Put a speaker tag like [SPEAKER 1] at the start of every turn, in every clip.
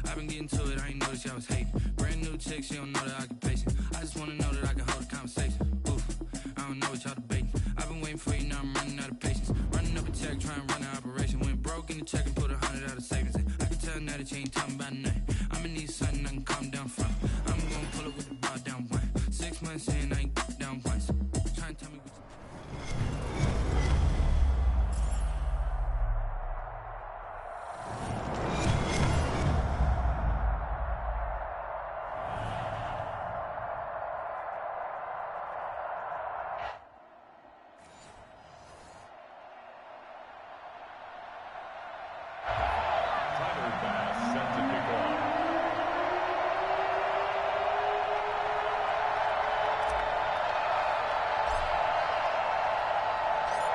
[SPEAKER 1] I've been getting to it, I ain't noticed y'all was hating. Brand new chick, she don't know the occupation. I just wanna know that I can hold a conversation. Oof, I don't know what y'all debating. I've been waiting for you, now I'm running out of patience. Running up a check, trying to run an operation. Went broke in the check and put 100 out of savings. I can tell now that you ain't talking about nothing. I'ma need something I can calm down from. I'm gonna pull up with the bar down one. 6 months in, I ain't down once. Trying to tell me what you...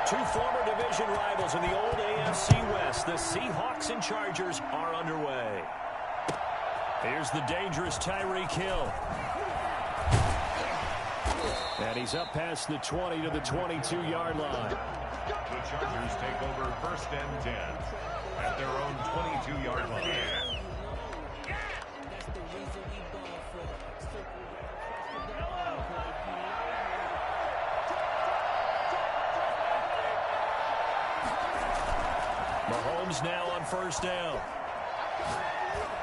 [SPEAKER 2] Two former division rivals in the old AFC West, the Seahawks and Chargers, are underway. Here's the dangerous Tyreek Hill. And he's up past the 20 to the 22-yard line.
[SPEAKER 3] The Chargers take over 1st and 10 at their own 22-yard line.
[SPEAKER 2] Mahomes now on 1st down.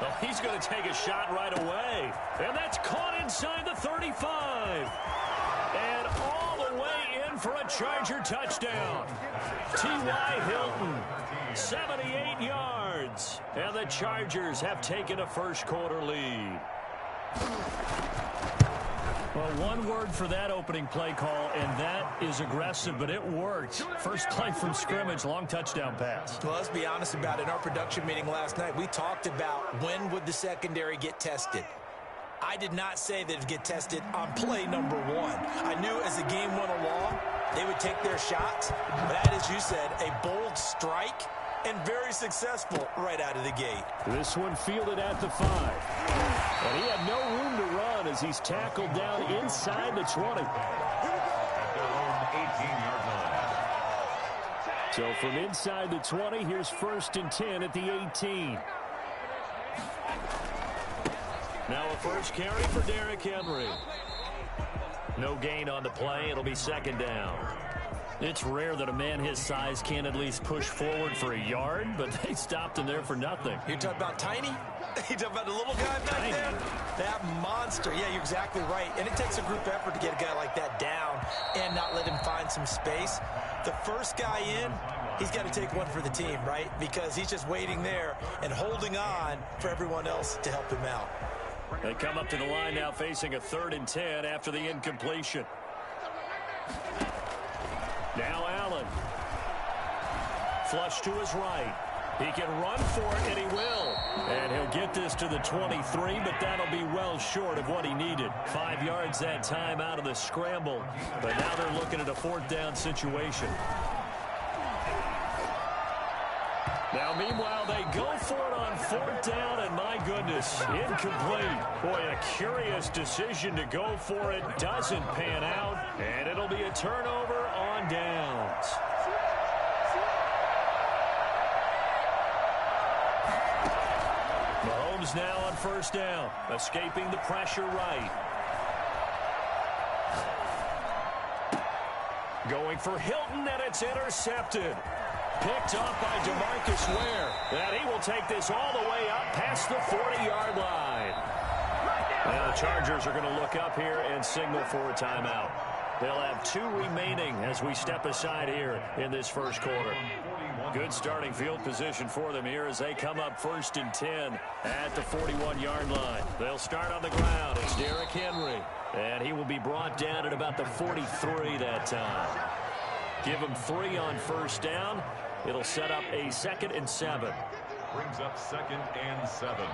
[SPEAKER 2] Oh, he's going to take a shot right away. And that's caught inside the 35. And all the way in for a Charger touchdown. T.Y. Hilton, 78 yards. And the Chargers have taken a first-quarter lead. Well, one word for that opening play call, and that is aggressive, but it worked. First play from scrimmage, long touchdown pass.
[SPEAKER 4] Well, let's be honest about it. In our production meeting last night, we talked about when would the secondary get tested. I did not say that it would get tested on play number 1. I knew as the game went along, they would take their shots. But that, as you said, a bold strike and very successful right out of the gate.
[SPEAKER 2] This one fielded at the 5. And he had no room to run as he's tackled down inside the 20.
[SPEAKER 3] At their own 18-yard line.
[SPEAKER 2] So from inside the 20, here's 1st and 10 at the 18. Now a first carry for Derrick Henry. No gain on the play. It'll be 2nd down. It's rare that a man his size can't at least push forward for a yard, but they stopped him there for nothing.
[SPEAKER 4] You're talking about Tiny? You talking about the little guy back there? That monster. Yeah, you're exactly right. And it takes a group effort to get a guy like that down and not let him find some space. The first guy in, he's got to take one for the team, right? Because he's just waiting there and holding on for everyone else to help him out.
[SPEAKER 2] They come up to the line now facing a 3rd and 10 after the incompletion. Now Allen. Flush to his right. He can run for it, and he will. And he'll get this to the 23, but that'll be well short of what he needed. 5 yards that time out of the scramble. But now they're looking at a 4th down situation. Now, meanwhile, they go for it on 4th down, and my goodness, incomplete. Boy, a curious decision to go for it. Doesn't pan out, and it'll be a turnover on downs. Mahomes now on 1st down, escaping the pressure right. Going for Hilton, and it's intercepted. Picked off by DeMarcus Ware. And he will take this all the way up past the 40-yard line. Now the Chargers are going to look up here and signal for a timeout. They'll have 2 remaining as we step aside here in this first quarter. Good starting field position for them here as they come up 1st and 10 at the 41-yard line. They'll start on the ground. It's Derrick Henry. And he will be brought down at about the 43 that time. Give him 3 on 1st down. It'll set up a 2nd and 7.
[SPEAKER 3] Brings up 2nd and 7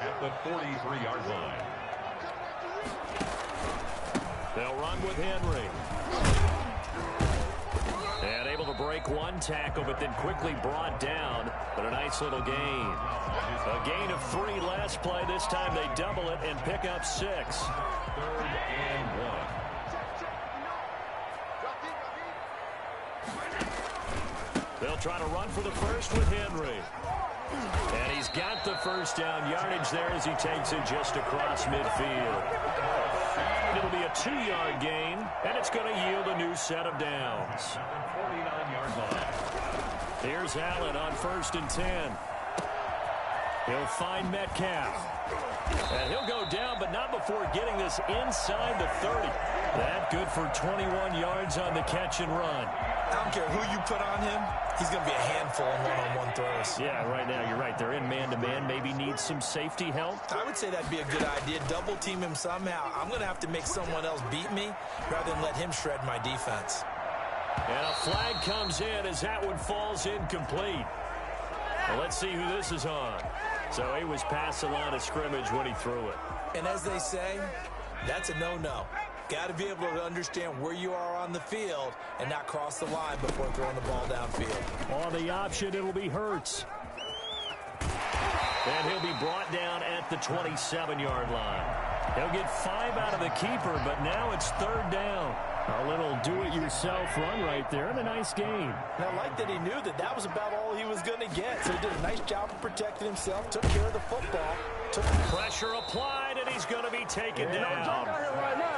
[SPEAKER 3] at the 43-yard line.
[SPEAKER 2] They'll run with Henry. And able to break one tackle, but then quickly brought down. But a nice little gain. A gain of 3 last play. This time they double it and pick up 6.
[SPEAKER 3] 3rd and 1.
[SPEAKER 2] They'll try to run for the first with Henry. And he's got the first down yardage there as he takes it just across midfield. It'll be a 2-yard gain, and it's going to yield a new set of downs.
[SPEAKER 3] 49-yard line.
[SPEAKER 2] Here's Allen on 1st and 10. He'll find Metcalf. And he'll go down, but not before getting this inside the 30. That good for 21 yards on the catch and run.
[SPEAKER 4] I don't care who you put on him. He's going to be a handful in one-on-one throws.
[SPEAKER 2] Yeah, right now you're right. They're in man-to-man. Maybe needs some safety help.
[SPEAKER 4] I would say that'd be a good idea. Double team him somehow. I'm going to have to make someone else beat me rather than let him shred my defense.
[SPEAKER 2] And a flag comes in as that one falls incomplete. Well, let's see who this is on. So he was past the line of scrimmage when he threw it.
[SPEAKER 4] And as they say, that's a no-no. Got to be able to understand where you are on the field and not cross the line before throwing the ball downfield.
[SPEAKER 2] On the option, it'll be Hurts. And he'll be brought down at the 27-yard line. He'll get 5 out of the keeper, but now it's 3rd down. A little do-it-yourself run right there, and a nice gain.
[SPEAKER 4] And I like that he knew that that was about all he was going to get. So he did a nice job of protecting himself, took care of the football.
[SPEAKER 2] Pressure applied, and he's going to be taken down.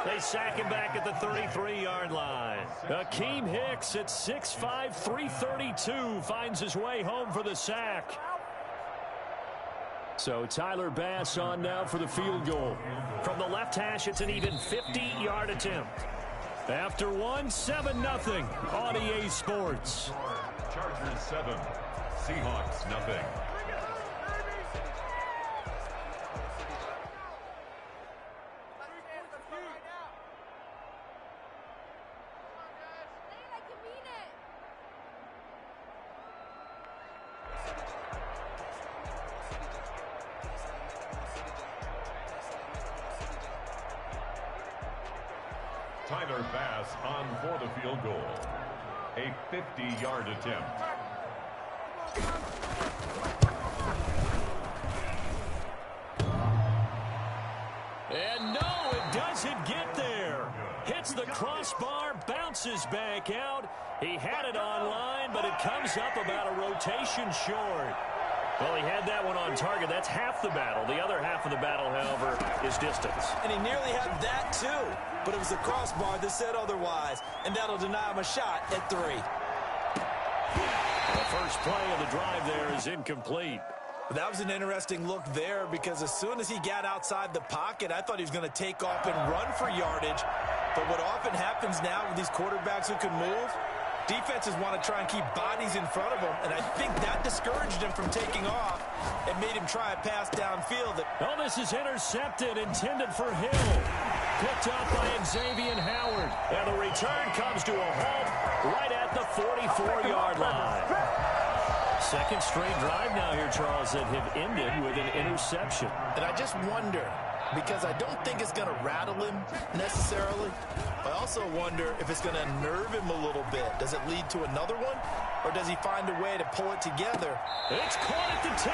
[SPEAKER 2] They sack him back at the 33-yard line. Akeem Hicks at 6'5", 332 finds his way home for the sack. So Tyler Bass on now for the field goal. From the left hash, it's an even 50-yard attempt. After 7-0 on EA Sports.
[SPEAKER 3] Chargers 7, Seahawks nothing. Tyler Bass on for the field goal. A 50-yard attempt.
[SPEAKER 2] And no, it doesn't get there. Hits the crossbar, bounces back out. He had it online, but it comes up about a rotation short. Well, he had that one on target. That's half the battle. The other half of the battle, however, is distance.
[SPEAKER 4] And he nearly had that, too. But it was the crossbar that said otherwise, and that'll deny him a shot at 3.
[SPEAKER 2] The first play of the drive there is incomplete.
[SPEAKER 4] That was an interesting look there because as soon as he got outside the pocket, I thought he was going to take off and run for yardage. But what often happens now with these quarterbacks who can move, defenses want to try and keep bodies in front of them, and I think that discouraged him from taking off and made him try a pass downfield.
[SPEAKER 2] Oh, this is intercepted, intended for Hill. Picked up by Xavier Howard. And the return comes to a halt right at the 44-yard line. Second straight drive now here, Charles, that have ended with an interception.
[SPEAKER 4] And I just wonder, because I don't think it's going to rattle him necessarily. I also wonder if it's going to nerve him a little bit. Does it lead to another one? Or does he find a way to pull it together?
[SPEAKER 2] It's caught at the 10.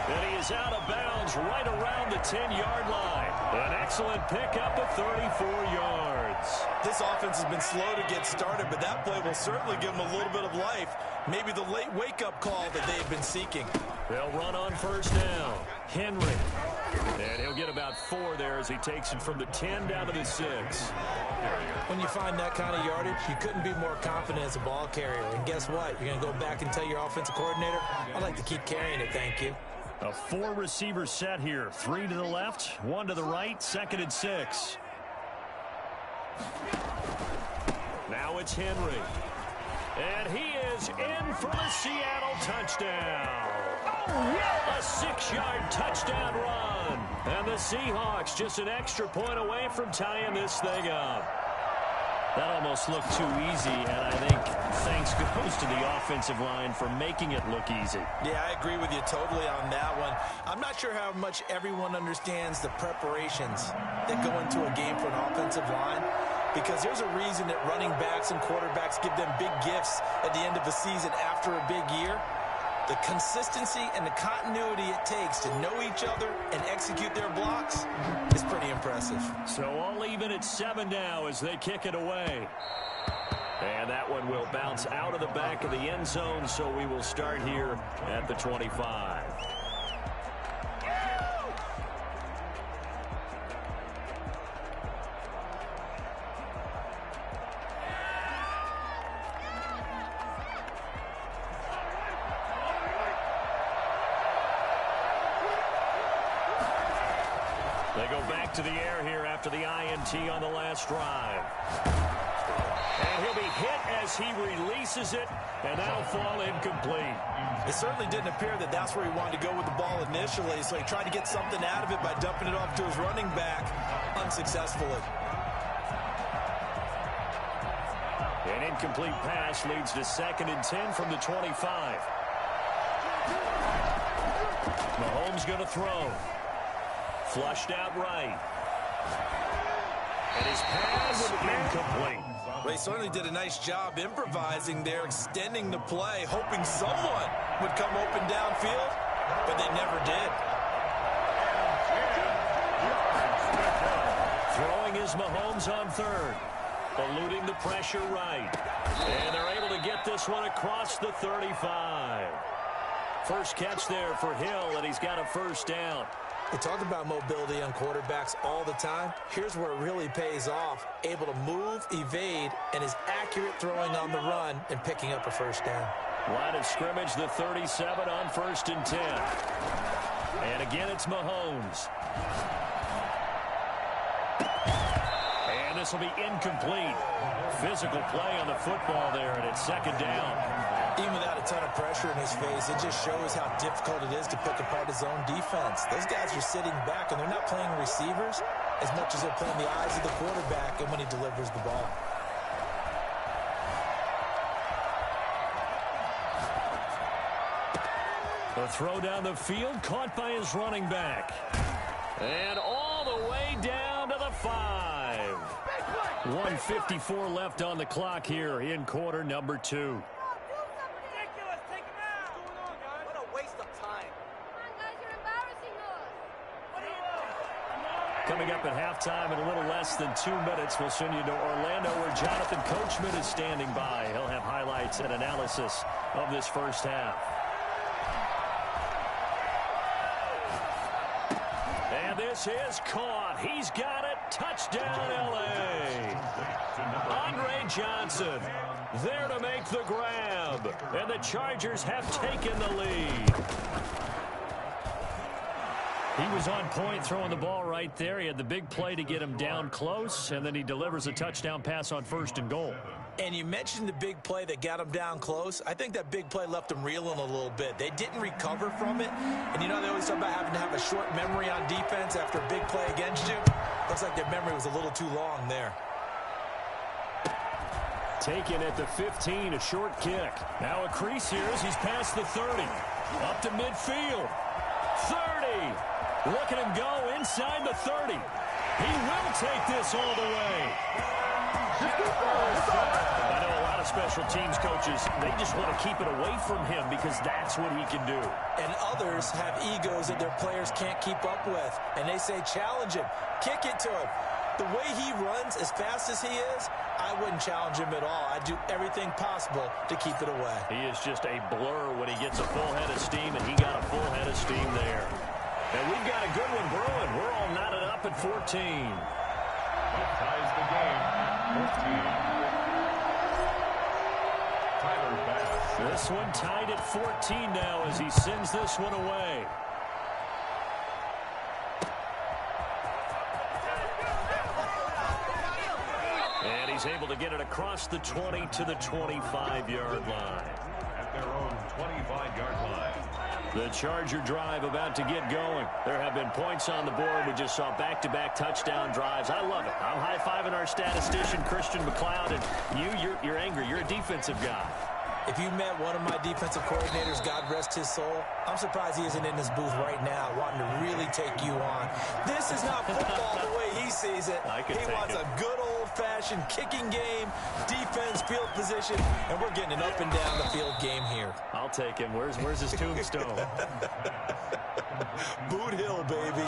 [SPEAKER 2] And he is out of bounds right around the 10-yard line. An excellent pickup of 34 yards.
[SPEAKER 4] This offense has been slow to get started, but that play will certainly give them a little bit of life. Maybe the late wake-up call that they've been seeking.
[SPEAKER 2] They'll run on first down. Henry. And he'll get about 4 there as he takes it from the 10 down to the 6.
[SPEAKER 4] When you find that kind of yardage, you couldn't be more confident as a ball carrier. And guess what? You're going to go back and tell your offensive coordinator, I'd like to keep carrying it, thank you.
[SPEAKER 2] A 4-receiver set here. 3 to the left, 1 to the right, 2nd and 6. Now it's Henry. And he is in for the Seattle touchdown. A 6-yard touchdown run. And the Seahawks just an extra point away from tying this thing up. That almost looked too easy, and I think thanks goes to the offensive line for making it look easy.
[SPEAKER 4] Yeah, I agree with you totally on that one. I'm not sure how much everyone understands the preparations that go into a game for an offensive line, because there's a reason that running backs and quarterbacks give them big gifts at the end of the season after a big year. The consistency and the continuity it takes to know each other and execute their blocks is pretty impressive.
[SPEAKER 2] So all even at 7 now as they kick it away. And that one will bounce out of the back of the end zone, so we will start here at the 25. They go back to the air here after the INT on the last drive. And he'll be hit as he releases it, and that'll fall incomplete.
[SPEAKER 4] It certainly didn't appear that that's where he wanted to go with the ball initially, so he tried to get something out of it by dumping it off to his running back unsuccessfully.
[SPEAKER 2] An incomplete pass leads to 2nd and 10 from the 25. Mahomes going to throw. Flushed out right. And his pass incomplete.
[SPEAKER 4] Well, he certainly did a nice job improvising there, extending the play, hoping someone would come open downfield, but they never did.
[SPEAKER 2] Throwing is Mahomes on 3rd. Eluding the pressure right. And they're able to get this one across the 35. First catch there for Hill, and he's got a 1st down.
[SPEAKER 4] We talk about mobility on quarterbacks all the time. Here's where it really pays off. Able to move, evade, and is accurate throwing on the run and picking up a 1st down.
[SPEAKER 2] Line of scrimmage, the 37 on 1st and 10. And again, it's Mahomes. And this will be incomplete. Physical play on the football there, and it's 2nd down.
[SPEAKER 4] Even without a ton of pressure in his face, it just shows how difficult it is to pick apart his own defense. Those guys are sitting back, and they're not playing receivers as much as they're playing the eyes of the quarterback and when he delivers the ball.
[SPEAKER 2] The throw down the field, caught by his running back. And all the way down to the 5. 1:54 left on the clock here in quarter number 2. Coming up at halftime in a little less than 2 minutes, we'll send you to Orlando where Jonathan Coachman is standing by. He'll have highlights and analysis of this first half. And this is caught. He's got it. Touchdown, L.A. Andre Johnson there to make the grab. And the Chargers have taken the lead. He was on point throwing the ball right there. He had the big play to get him down close, and then he delivers a touchdown pass on 1st and goal.
[SPEAKER 4] And you mentioned the big play that got him down close. I think that big play left him reeling a little bit. They didn't recover from it. And you know they always talk about having to have a short memory on defense after a big play against you. Looks like their memory was a little too long there.
[SPEAKER 2] Taken at the 15, a short kick. Now a crease here as he's past the 30. Up to midfield. 30. Look at him go inside the 30. He will take this all the way. I know a lot of special teams coaches, they just want to keep it away from him because that's what he can do.
[SPEAKER 4] And others have egos that their players can't keep up with. And they say, challenge him. Kick it to him. The way he runs as fast as he is, I wouldn't challenge him at all. I'd do everything possible to keep it away.
[SPEAKER 2] He is just a blur when he gets a full head of steam, and he got a full head of steam there. And we've got a good one brewing. We're all knotted up at 14.
[SPEAKER 3] That ties the game, 14. Tyler Bass.
[SPEAKER 2] This one tied at 14 now as he sends this one away. And he's able to get it across the 20 to the 25-yard line.
[SPEAKER 3] At their own 25-yard line.
[SPEAKER 2] The Charger drive about to get going. There have been points on the board. We just saw back-to-back touchdown drives. I love it. I'm high-fiving our statistician, Christian McLeod, and you're angry. You're a defensive guy.
[SPEAKER 4] If you met one of my defensive coordinators, God rest his soul, I'm surprised he isn't in this booth right now wanting to really take you on. This is not football the way he sees it. He wants a good old-fashioned kicking game, defense, field position, and we're getting an up and down the field game here.
[SPEAKER 2] I'll take him. Where's his tombstone?
[SPEAKER 4] Boot Hill, baby.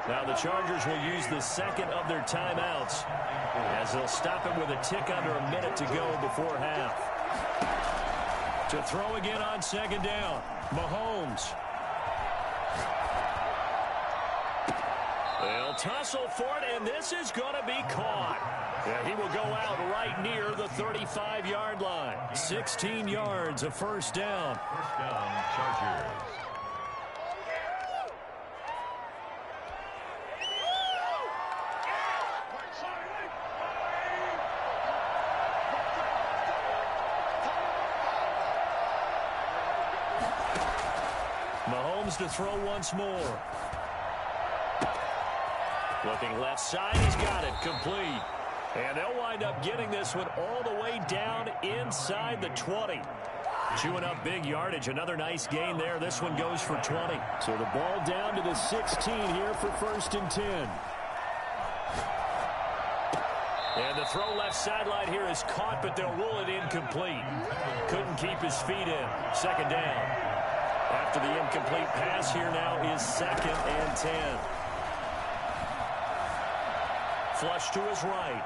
[SPEAKER 2] Now the Chargers will use the second of their timeouts as they'll stop it with a tick under a minute to go before half. To throw again on second down, Mahomes. They'll tussle for it, and this is going to be caught. Yeah, he will go out right near the 35-yard line. 16 yards, a first down.
[SPEAKER 3] First down, Chargers.
[SPEAKER 2] Mahomes to throw once more. Looking left side, he's got it, complete. And they'll wind up getting this one all the way down inside the 20. Chewing up big yardage. Another nice gain there. This one goes for 20. So the ball down to the 16 here for 1st and 10. And the throw left sideline here is caught, but they'll rule it incomplete. Couldn't keep his feet in. 2nd down. After the incomplete pass, here now is 2nd and 10. Flush to his right.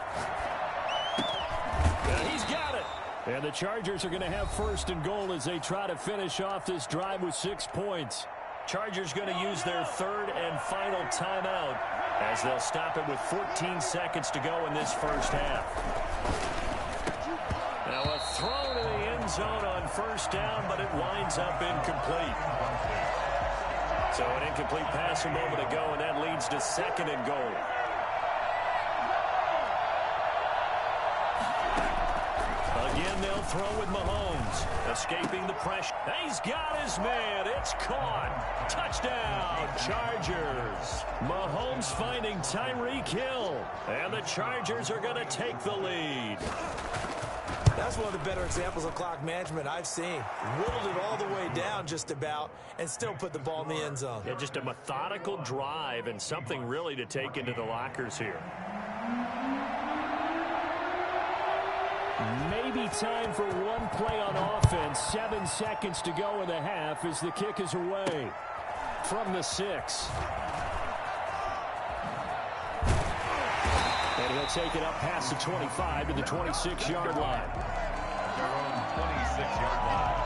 [SPEAKER 2] And he's got it. And the Chargers are going to have 1st and goal as they try to finish off this drive with 6 points. Chargers going to use their 3rd and final timeout as they'll stop it with 14 seconds to go in this 1st half. Now a throw to the end zone on 1st down, but it winds up incomplete. So an incomplete pass a moment ago, and that leads to 2nd and goal. Again, they'll throw with Mahomes, escaping the pressure. He's got his man. It's caught. Touchdown, Chargers. Mahomes finding Tyreek Hill. And the Chargers are going to take the lead.
[SPEAKER 4] That's one of the better examples of clock management I've seen. Whittled it all the way down just about and still put the ball in the end zone.
[SPEAKER 2] Yeah, just a methodical drive and something really to take into the lockers here. Maybe time for one play on offense. 7 seconds to go in the half as the kick is away from the 6. And he'll take it up past the 25 to the 26-yard line.
[SPEAKER 3] Their own 26-yard line.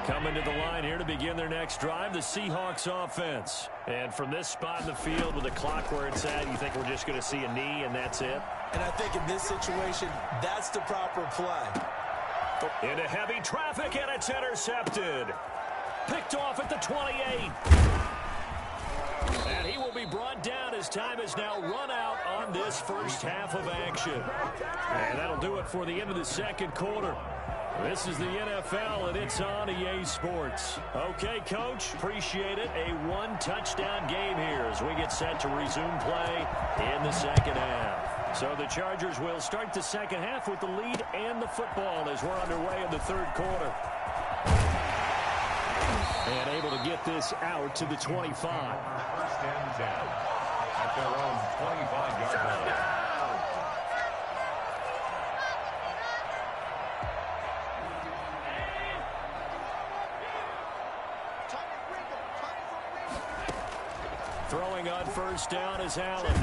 [SPEAKER 2] Coming to the line here to begin their next drive, the Seahawks offense. And from this spot in the field with the clock where it's at, you think we're just going to see a knee and that's it?
[SPEAKER 4] And I think in this situation, that's the proper play.
[SPEAKER 2] Into heavy traffic, and it's intercepted. Picked off at the 28. And he will be brought down as time is now run out on this 1st half of action. And that'll do it for the end of the 2nd quarter. This is the NFL, and it's on EA Sports. Okay, Coach, appreciate it. A 1-touchdown game here as we get set to resume play in the 2nd half. So the Chargers will start the 2nd half with the lead and the football as we're underway in the 3rd quarter. And able to get this out to the 25.
[SPEAKER 3] 1st and 10 at their own 25-yard line.
[SPEAKER 2] Throwing on 1st down is Allen.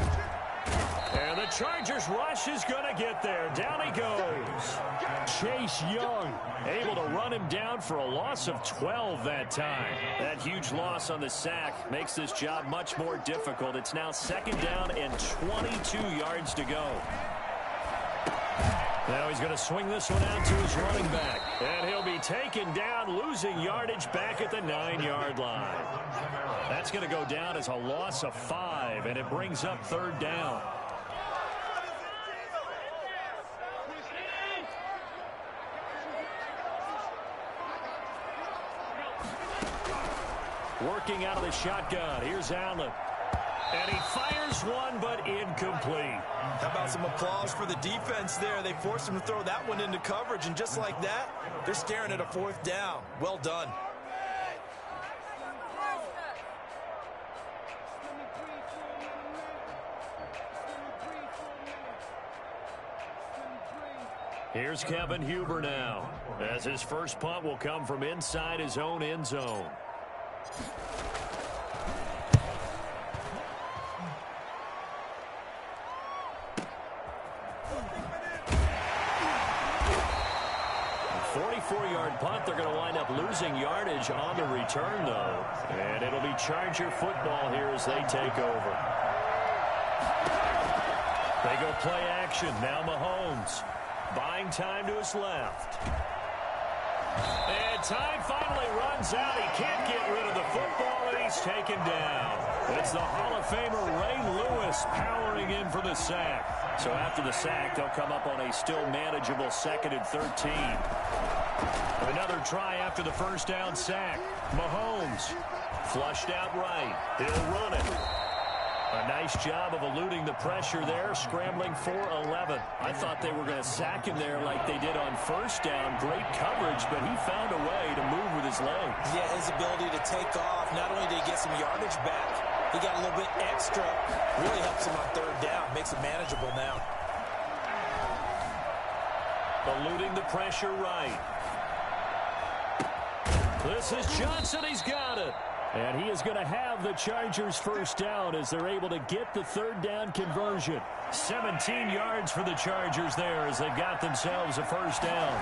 [SPEAKER 2] And the Chargers rush is going to get there. Down he goes. Chase Young able to run him down for a loss of 12 that time. That huge loss on the sack makes this job much more difficult. It's now 2nd down and 22 yards to go. Now he's going to swing this one out to his running back. And he'll be taken down, losing yardage back at the 9-yard line. That's going to go down as a loss of 5, and it brings up 3rd down. Working out of the shotgun. Here's Allen. And he fires one, but incomplete.
[SPEAKER 4] How about some applause for the defense there? They forced him to throw that one into coverage, and just like that, they're staring at a 4th down. Well done.
[SPEAKER 2] Here's Kevin Huber now, as his first punt will come from inside his own end zone. A 44-yard punt. They're going to wind up losing yardage on the return, though. And it'll be Charger football here as they take over. They go play action. Now Mahomes. Buying time to his left. And time finally runs out. He can't get rid of the football, and he's taken down. It's the Hall of Famer Ray Lewis powering in for the sack. So after the sack, they'll come up on a still manageable 2nd and 13. Another try after the first down sack. Mahomes flushed out right. He'll run it. A nice job of eluding the pressure there, scrambling for 11. I thought they were going to sack him there like they did on first down. Great coverage, but he found a way to move with his legs.
[SPEAKER 4] Yeah, his ability to take off. Not only did he get some yardage back, he got a little bit extra. Really helps him on 3rd down. Makes it manageable now.
[SPEAKER 2] Eluding the pressure right. This is Johnson. He's got it. And he is going to have the Chargers first down as they're able to get the 3rd down conversion. 17 yards for the Chargers there as they've got themselves a first down.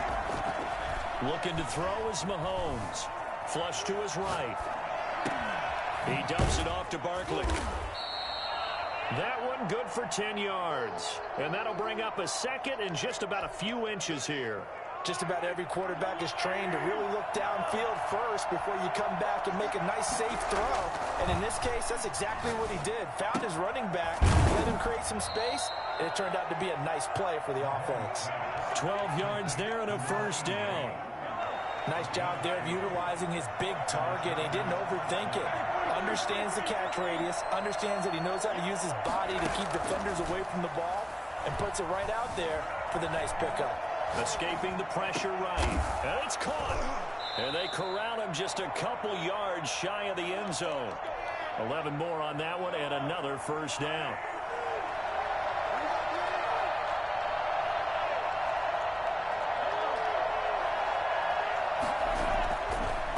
[SPEAKER 2] Looking to throw is Mahomes. Flush to his right. He dumps it off to Barkley. That one good for 10 yards. And that'll bring up a 2nd and just about a few inches here.
[SPEAKER 4] Just about every quarterback is trained to really look downfield first before you come back and make a nice, safe throw. And in this case, that's exactly what he did. Found his running back, let him create some space, and it turned out to be a nice play for the offense.
[SPEAKER 2] 12 yards there and a first down.
[SPEAKER 4] Nice job there of utilizing his big target. He didn't overthink it. Understands the catch radius, understands that he knows how to use his body to keep defenders away from the ball, and puts it right out there for the nice pickup.
[SPEAKER 2] Escaping the pressure right. And it's caught. And they corral him just a couple yards shy of the end zone. 11 more on that one and another first down.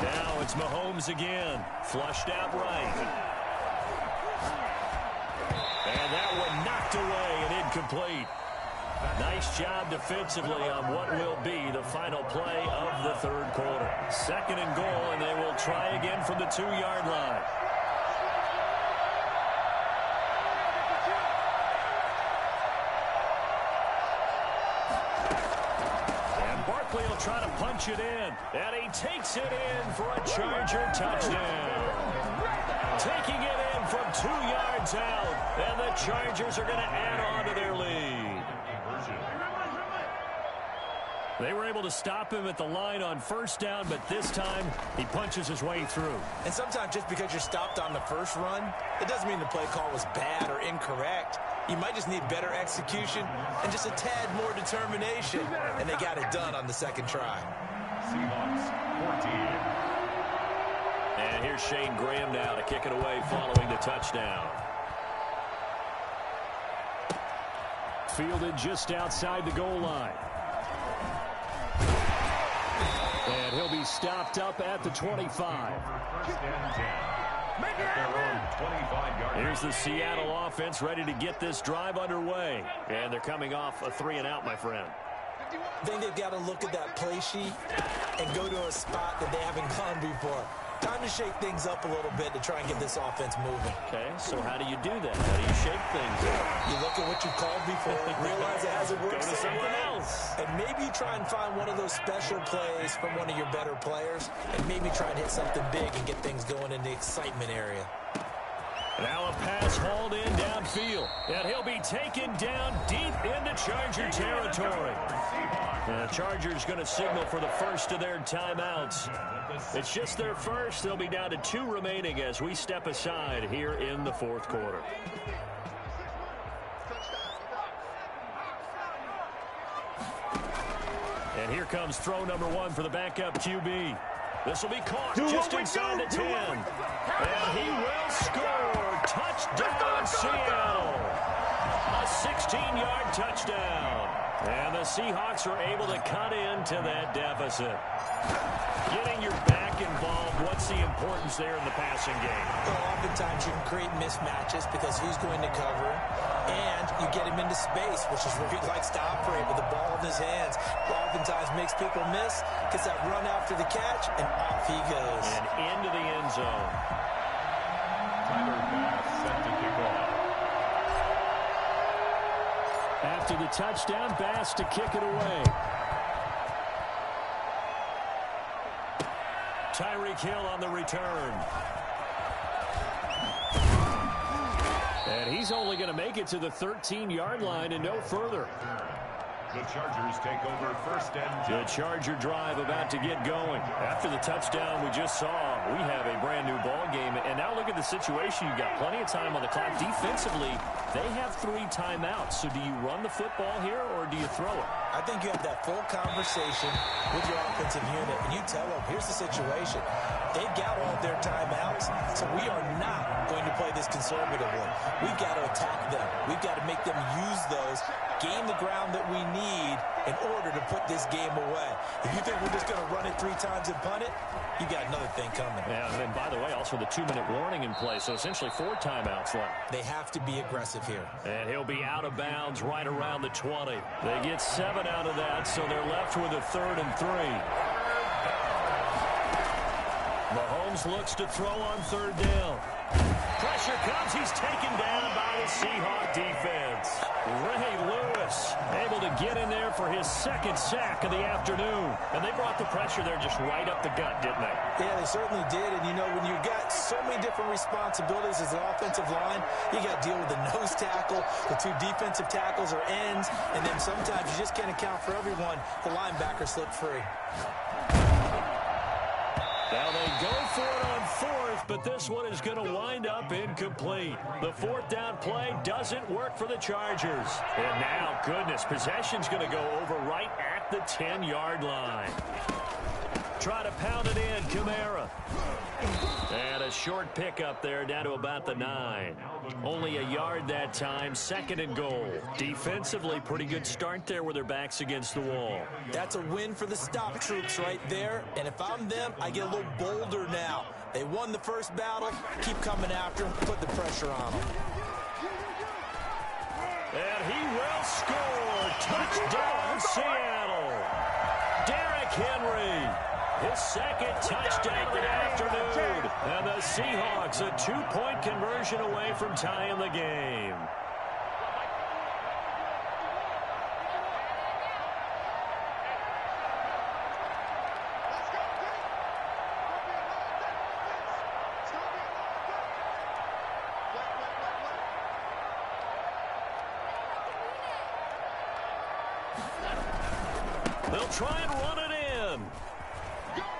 [SPEAKER 2] Now it's Mahomes again. Flushed out right. And that one knocked away and incomplete. Nice job defensively on what will be the final play of the 3rd quarter. 2nd and goal, and they will try again from the 2-yard line. And Barkley will try to punch it in. And he takes it in for a Charger touchdown. Taking it in from 2 yards out. And the Chargers are going to add on to their lead. They were able to stop him at the line on first down, but this time he punches his way through.
[SPEAKER 4] And sometimes just because you're stopped on the first run, it doesn't mean the play call was bad or incorrect. You might just need better execution and just a tad more determination. And they got it done on the 2nd try.
[SPEAKER 3] Seahawks 14.
[SPEAKER 2] And here's Shane Graham now to kick it away following the touchdown. Fielded just outside the goal line. And he'll be stopped up at the 25.
[SPEAKER 3] First and 10. At their own 25-yard line.
[SPEAKER 2] Here's the Seattle offense ready to get this drive underway. And they're coming off a 3-and-out, my friend.
[SPEAKER 4] I think they've got to look at that play sheet and go to a spot that they haven't gone before. Time to shake things up a little bit to try and get this offense moving.
[SPEAKER 2] Okay, so how do you do that? How do you shake things up?
[SPEAKER 4] You look at what you've called before, realize it hasn't worked
[SPEAKER 2] Go to something else.
[SPEAKER 4] and maybe try and find one of those special plays from one of your better players, and maybe try and hit something big and get things going in the excitement area.
[SPEAKER 2] Now a pass hauled in downfield, and he'll be taken down deep into Charger territory. And the Chargers going to signal for the first of their timeouts. It's just their first. They'll be down to 2 remaining as we step aside here in the 4th quarter. And here comes throw number 1 for the backup QB. This will be caught just inside the 10. And he will score. Touchdown, Seattle. A 16-yard touchdown. And the Seahawks are able to cut into that deficit. Getting your back involved, what's the importance there in the passing game?
[SPEAKER 4] Well, oftentimes you can create mismatches because who's going to cover, and you get him into space, which is where he likes to operate with the ball in his hands. Oftentimes makes people miss, gets that run after the catch, and off he goes.
[SPEAKER 2] And into the end zone.
[SPEAKER 3] Tyler Bass set to kick off.
[SPEAKER 2] After the touchdown, Bass to kick it away. Tyreek Hill on the return. And he's only going to make it to the 13-yard line and no further.
[SPEAKER 3] The Chargers take over first and 10.
[SPEAKER 2] The Charger drive about to get going. After the touchdown we just saw, we have a brand new ball game. And now look at the situation. You've got plenty of time on the clock. Defensively, they have 3 timeouts. So do you run the football here or do you throw it?
[SPEAKER 4] I think you have that full conversation with your offensive unit, and you tell them, here's the situation. They've got all their timeouts, so we are not going to play this conservatively. We've got to attack them. We've got to make them use those, gain the ground that we need in order to put this game away. If you think we're just going to run it 3 times and punt it, you got another thing coming.
[SPEAKER 2] Yeah, and by the way, also the 2-minute warning in play, so essentially 4 timeouts left.
[SPEAKER 4] They have to be aggressive here. And
[SPEAKER 2] he'll be out of bounds right around the 20. They get 7 out of that, so they're left with a 3rd and 3. Mahomes looks to throw on 3rd down. Pressure comes. He's taken down by the Seahawk defense. Ray Lewis able to get in there for his 2nd sack of the afternoon. And they brought the pressure there just right up the gut, didn't they?
[SPEAKER 4] Yeah, they certainly did. And, you know, when you've got so many different responsibilities as an offensive line, you got to deal with the nose tackle, the 2 defensive tackles or ends, and then sometimes you just can't account for everyone. The linebacker slipped free.
[SPEAKER 2] Now they go for it on 4th, but this one is going to wind up incomplete. The 4th down play doesn't work for the Chargers. And now, goodness, possession's going to go over right at the 10-yard line. Try to pound it in, Kamara. And a short pickup there down to about the 9. Only a yard that time, 2nd and goal. Defensively, pretty good start there with their backs against the wall.
[SPEAKER 4] That's a win for the stop troops right there. And if I'm them, I get a little bolder now. They won the first battle. Keep coming after them. Put the pressure on them.
[SPEAKER 2] And he will score. Touchdown, Seattle. Derrick Henry. His 2nd touchdown of the afternoon. And the Seahawks a 2-point conversion away from tying the game. They'll try and run it in.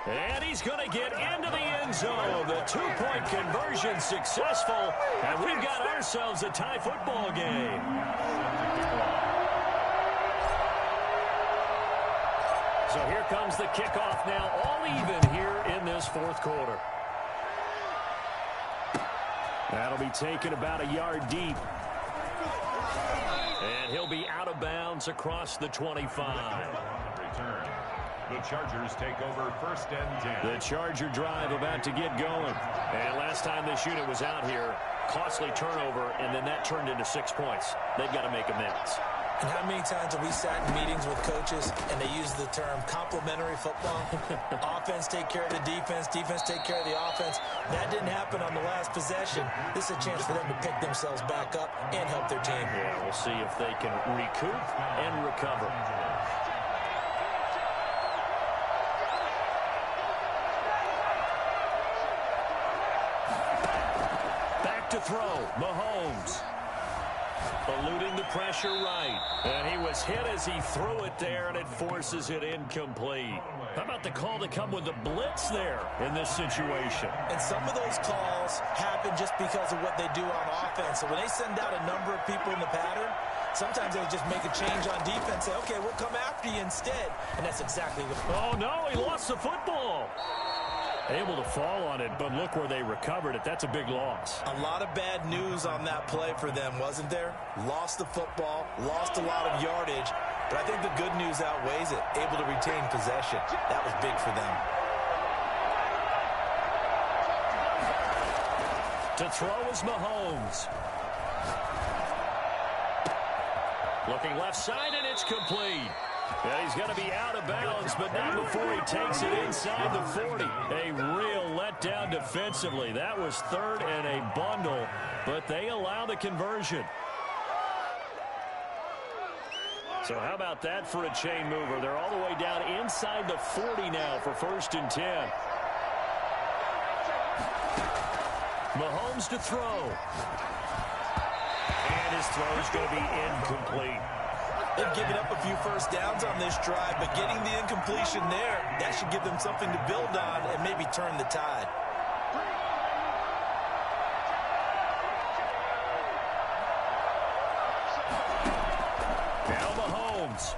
[SPEAKER 2] And he's going to get into the end zone. The 2-point conversion successful. And we've got ourselves a tie football game. So here comes the kickoff now, all even here in this 4th quarter. That'll be taken about a yard deep. And he'll be out of bounds across the 25.
[SPEAKER 3] Return. The Chargers take over first and 10.
[SPEAKER 2] The Charger drive about to get going. And last time this unit was out here, costly turnover, and then that turned into 6 points. They've got to make amends.
[SPEAKER 4] And how many times have we sat in meetings with coaches and they use the term complementary football? Offense take care of the defense, defense take care of the offense. That didn't happen on the last possession. This is a chance for them to pick themselves back up and help their team.
[SPEAKER 2] Yeah, we'll see if they can recoup and recover. To throw, Mahomes eluding the pressure right, and he was hit as he threw it there, and it forces it incomplete. How about the call to come with the blitz there in this situation?
[SPEAKER 4] And some of those calls happen just because of what they do on offense. So when they send out a number of people in the pattern, sometimes they just make a change on defense, say, okay, we'll come after you instead, and that's exactly what.
[SPEAKER 2] Oh no, he lost the football. Able to fall on it, but look where they recovered it. That's a big loss.
[SPEAKER 4] A lot of bad news on that play for them, wasn't there? Lost the football, lost a lot of yardage, but I think the good news outweighs it. Able to retain possession. That was big for them.
[SPEAKER 2] To throw is Mahomes. Looking left side, and it's complete. And he's going to be out of bounds, but not before he takes it inside the 40. A real letdown defensively. That was 3rd and a bundle, but they allow the conversion. So how about that for a chain mover? They're all the way down inside the 40 now for 1st and 10. Mahomes to throw. And his throw is going to be incomplete.
[SPEAKER 4] They've given up a few first downs on this drive, but getting the incompletion there, that should give them something to build on and maybe turn the tide.
[SPEAKER 2] Now Mahomes.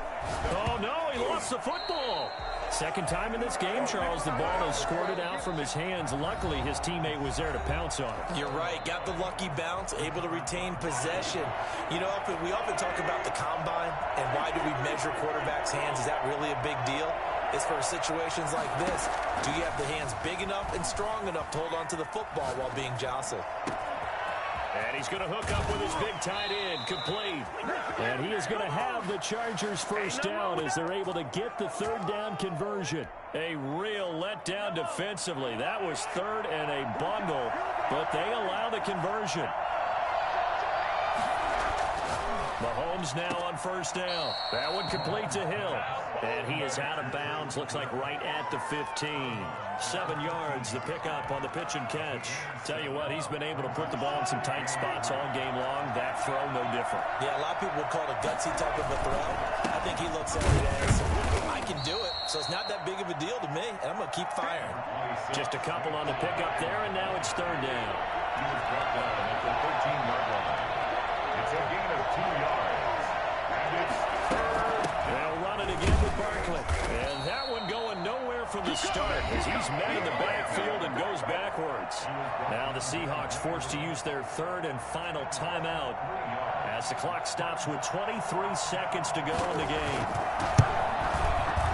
[SPEAKER 2] Oh, no, he lost the football. Second time in this game, Charles, the ball has squirted out from his hands. Luckily, his teammate was there to pounce on it.
[SPEAKER 4] You're right. Got the lucky bounce, able to retain possession. You know, we often talk about the combine and why do we measure quarterbacks' hands. Is that really a big deal? It's for situations like this. Do you have the hands big enough and strong enough to hold on to the football while being jostled?
[SPEAKER 2] And he's going to hook up with his big tight end, complete. And he is going to have the Chargers first down as they're able to get the third down conversion. A real letdown defensively. That was third and a bundle, but they allow the conversion. Mahomes now on first down. That one complete to Hill. And he is out of bounds, looks like right at the 15. 7 yards, the pickup on the pitch and catch. Tell you what, he's been able to put the ball in some tight spots all game long. That throw, no different.
[SPEAKER 4] Yeah, a lot of people would call it a gutsy type of a throw. I think he looks at it as, I can do it, so it's not that big of a deal to me, and I'm going to keep firing.
[SPEAKER 2] Just a couple on the pickup there, and now it's third down.
[SPEAKER 3] He was brought down at the 13-yard line. It's a gain of 2 yards. And it's third.
[SPEAKER 2] They'll run it again with Barkley. And that one going nowhere from the start as he's met in the backfield and goes backwards. Now the Seahawks forced to use their third and final timeout as the clock stops with 23 seconds to go in the game.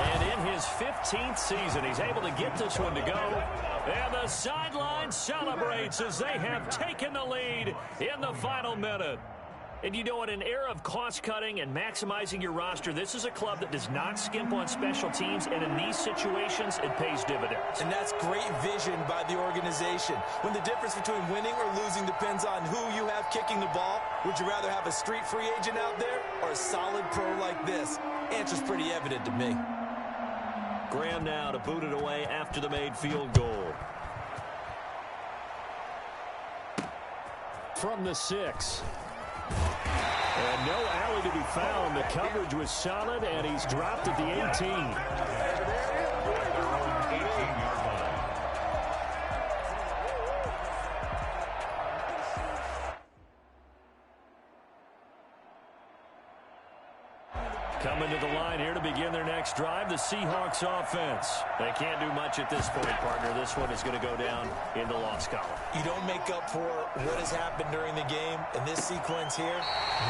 [SPEAKER 2] And in his 15th season, he's able to get this one to go. And the sideline celebrates as they have taken the lead in the final minute. And you know, in an era of cost-cutting and maximizing your roster, this is a club that does not skimp on special teams, and in these situations, it pays dividends.
[SPEAKER 4] And that's great vision by the organization. When the difference between winning or losing depends on who you have kicking the ball, would you rather have a street free agent out there or a solid pro like this? Answer's pretty evident to me.
[SPEAKER 2] Graham now to boot it away after the made field goal. From the 6. And no alley to be found. The coverage was solid, and he's dropped at the 18.
[SPEAKER 3] At their own 18-yard line.
[SPEAKER 2] Coming to the line here to begin their next drive, the Seahawks offense. They can't do much at this point, partner. This one is going to go down in the loss column.
[SPEAKER 4] You don't make up for what has happened during the game. In this sequence here,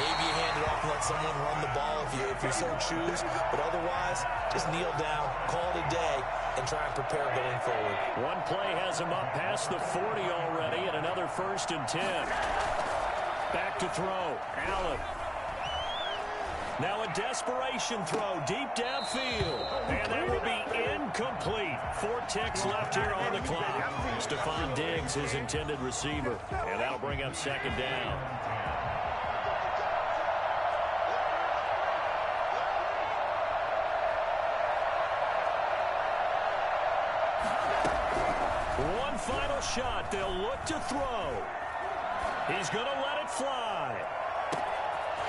[SPEAKER 4] maybe you hand it off and let someone run the ball if you so choose. But otherwise, just kneel down, call it a day, and try and prepare going forward.
[SPEAKER 2] One play has him up past the 40 already, and another 1st and 10. Back to throw. Allen. Now a desperation throw deep downfield. And that will be incomplete. 4 ticks left here on the clock. Stephon Diggs, his intended receiver. And that'll bring up second down. One final shot. They'll look to throw. He's going to let it fly.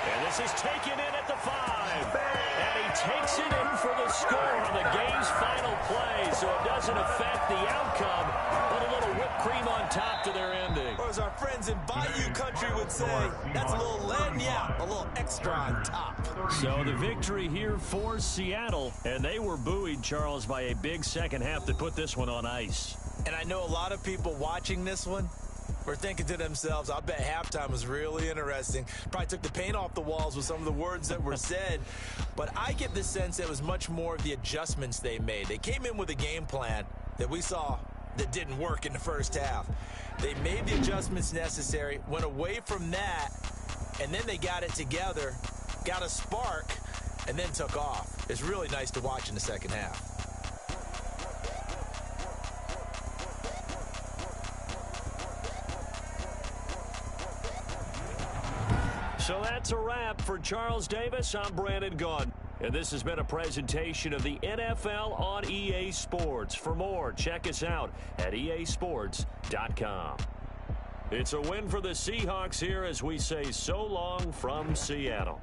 [SPEAKER 2] And this is taken in at the 5. And he takes it in for the score on the game's final play. So it doesn't affect the outcome, but a little whipped cream on top to their ending.
[SPEAKER 4] Or as our friends in Bayou Country would say, that's a little lagniappe, a little extra on top.
[SPEAKER 2] So the victory here for Seattle. And they were buoyed, Charles, by a big second half that put this one on ice.
[SPEAKER 4] And I know a lot of people watching this one were thinking to themselves, I bet halftime was really interesting. Probably took the paint off the walls with some of the words that were said. But I get the sense it was much more of the adjustments they made. They came in with a game plan that we saw that didn't work in the first half. They made the adjustments necessary, went away from that, and then they got it together, got a spark, and then took off. It's really nice to watch in the second half.
[SPEAKER 2] So that's a wrap for Charles Davis. I'm Brandon Gaudin. And this has been a presentation of the NFL on EA Sports. For more, check us out at easports.com. It's a win for the Seahawks here as we say so long from Seattle.